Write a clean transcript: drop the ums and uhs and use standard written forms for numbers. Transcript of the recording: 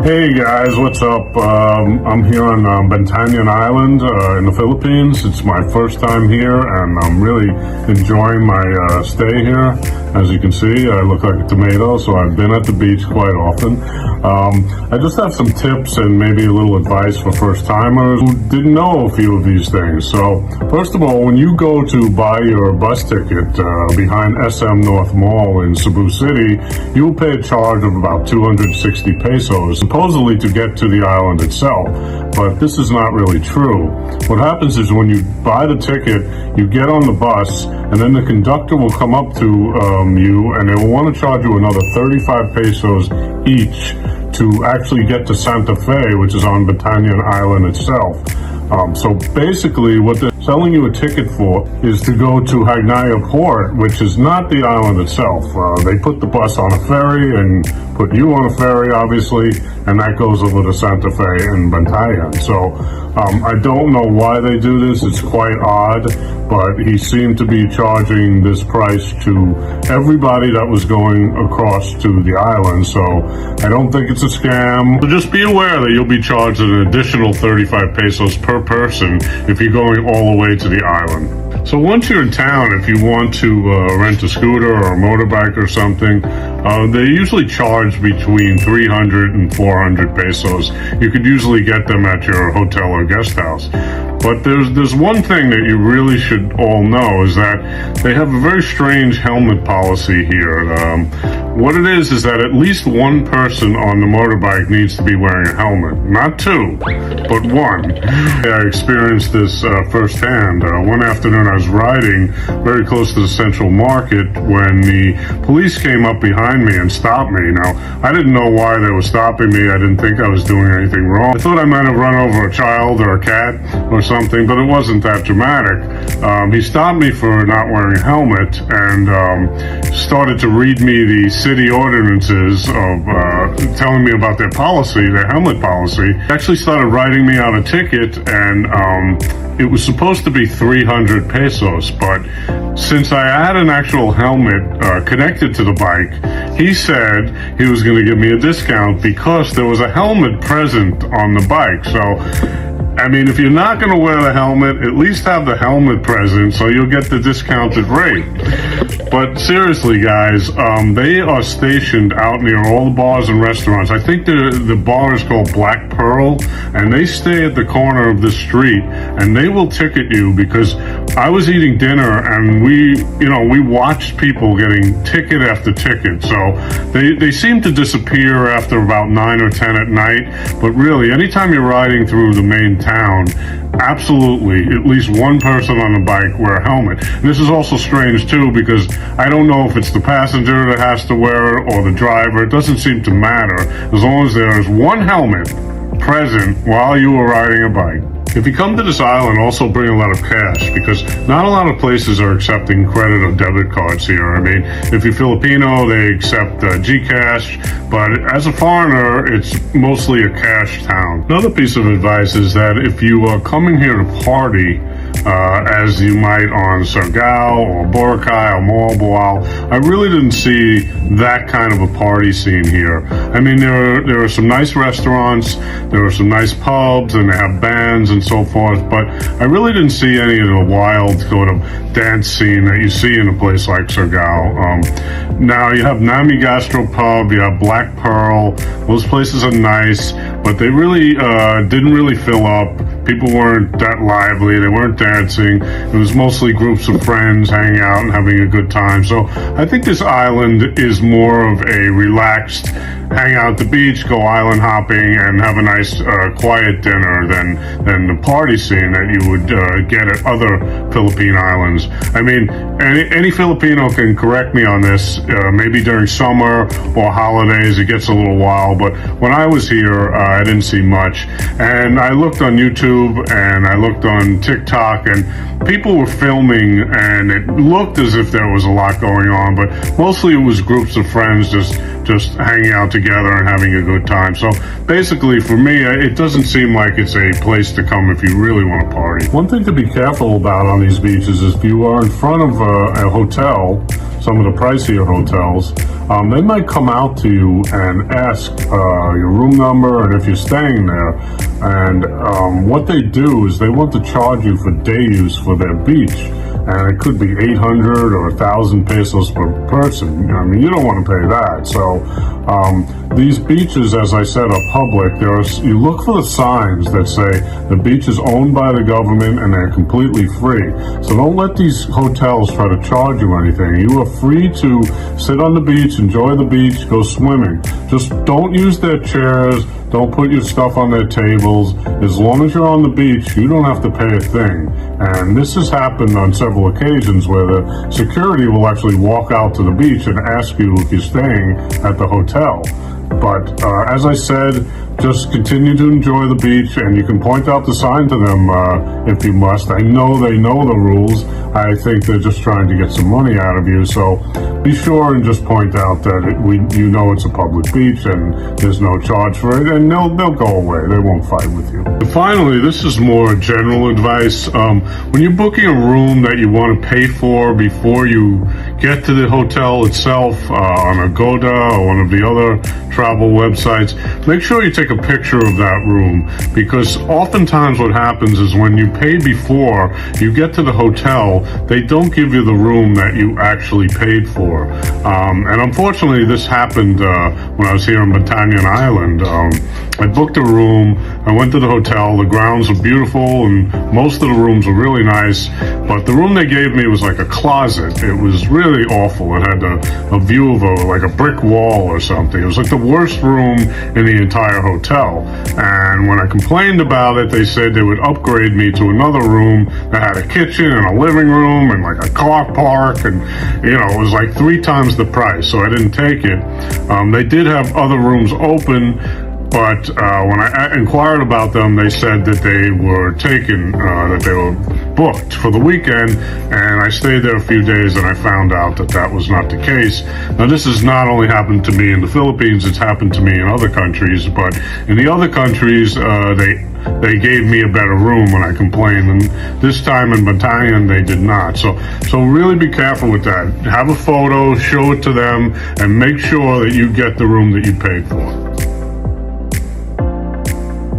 Hey guys, what's up? I'm here on Bantayan Island in the Philippines. It's my first time here and I'm really enjoying my stay here. As you can see, I look like a tomato, so I've been at the beach quite often. I just have some tips and maybe a little advice for first-timers who didn't know a few of these things. So, first of all, when you go to buy your bus ticket behind SM North Mall in Cebu City, you'll pay a charge of about 260 pesos, supposedly to get to the island itself. But this is not really true. What happens is when you buy the ticket, you get on the bus, and then the conductor will come up to you and they will want to charge you another 35 pesos each to actually get to Santa Fe, which is on Bantayan Island itself. So basically what they're selling you a ticket for is to go to Hagnaya Port, which is not the island itself. They put the bus on a ferry and put you on a ferry, obviously, and that goes over to Santa Fe and Bantayan. So I don't know why they do this. It's quite odd, but he seemed to be charging this price to everybody that was going across to the island. So I don't think it's a scam. So just be aware that you'll be charged an additional 35 pesos per person if you're going all the way to the island. So once you're in town, if you want to rent a scooter or a motorbike or something, they usually charge between 300 and 400 pesos. You could usually get them at your hotel or guest house. But there's one thing that you really should all know is that they have a very strange helmet policy here. What it is that at least one person on the motorbike needs to be wearing a helmet. Not two, but one. I experienced this firsthand. One afternoon I was riding very close to the Central Market when the police came up behind me and stopped me. Now, I didn't know why they were stopping me. I didn't think I was doing anything wrong. I thought I might have run over a child or a cat or something, but it wasn't that dramatic. He stopped me for not wearing a helmet and started to read me the city ordinances of telling me about their policy, their helmet policy. He actually started writing me out a ticket, and it was supposed to be 300 pesos, but since I had an actual helmet connected to the bike, he said he was going to give me a discount because there was a helmet present on the bike. So I mean, if you're not going to wear the helmet, at least have the helmet present so you'll get the discounted rate. But seriously, guys, they are stationed out near all the bars and restaurants. I think the bar is called Black Pearl, and they stay at the corner of the street, and they will ticket you because I was eating dinner and we watched people getting ticket after ticket. So they seem to disappear after about 9 or 10 at night. But really, anytime you're riding through the main town, absolutely, at least one person on the bike wear a helmet. And this is also strange too because I don't know if it's the passenger that has to wear it or the driver. It doesn't seem to matter as long as there is one helmet present while you are riding a bike. If you come to this island, also bring a lot of cash because not a lot of places are accepting credit or debit cards here. I mean, if you're Filipino, they accept GCash, but as a foreigner, it's mostly a cash town. Another piece of advice is that if you are coming here to party, as you might on Siargao or Boracay or Moalboal, I really didn't see that kind of a party scene here. I mean, there are some nice restaurants, there are some nice pubs, and they have bands and so forth, but I really didn't see any of the wild sort of dance scene that you see in a place like Siargao. Now, you have Nami Gastro Pub, you have Black Pearl. Those places are nice, but they really didn't really fill up. People weren't that lively, they weren't dancing. It was mostly groups of friends hanging out and having a good time. So I think this island is more of a relaxed hang out at the beach, go island hopping, and have a nice quiet dinner than the party scene that you would get at other Philippine islands. I mean, any Filipino can correct me on this. Maybe during summer or holidays it gets a little wild, but when I was here, I didn't see much. And I looked on YouTube and I looked on TikTok, and people were filming, and it looked as if there was a lot going on, but mostly it was groups of friends just hanging out together and having a good time. So basically, for me, it doesn't seem like it's a place to come if you really want to party. One thing to be careful about on these beaches is if you are in front of a hotel, some of the pricier hotels, they might come out to you and ask your room number and if you're staying there. And what they do is they want to charge you for day use for their beach. And it could be 800 or 1,000 pesos per person. I mean, you don't want to pay that. So these beaches, as I said, are public. You look for the signs that say the beach is owned by the government and they're completely free. So don't let these hotels try to charge you anything. You are free to sit on the beach, enjoy the beach, go swimming. Just don't use their chairs. Don't put your stuff on their tables. As long as you're on the beach, you don't have to pay a thing. And this has happened on several occasions where the security will actually walk out to the beach and ask you if you're staying at the hotel. But as I said, just continue to enjoy the beach, and you can point out the sign to them if you must. I know they know the rules. I think they're just trying to get some money out of you. So be sure and just point out that you know it's a public beach and there's no charge for it, and they'll go away. They won't fight with you. And finally, this is more general advice. When you're booking a room that you want to pay for before you get to the hotel itself on Agoda or one of the other travel websites, make sure you take a picture of that room, because oftentimes what happens is when you pay before you get to the hotel, they don't give you the room that you actually paid for. And unfortunately, this happened when I was here on Bantayan Island. I booked a room, I went to the hotel, the grounds were beautiful and most of the rooms were really nice, but the room they gave me was like a closet. It was really awful. It had a view of like a brick wall or something. It was like the worst room in the entire hotel. And when I complained about it, they said they would upgrade me to another room that had a kitchen and a living room and like a car park, and it was like 3 times the price, so I didn't take it. They did have other rooms open, but when I inquired about them, they said that they were taken, that they were booked for the weekend, and I stayed there a few days and I found out that that was not the case. Now, this has not only happened to me in the Philippines, it's happened to me in other countries, but in the other countries, they gave me a better room when I complained, and this time in Bantayan, they did not. So really be careful with that. Have a photo, show it to them, and make sure that you get the room that you paid for.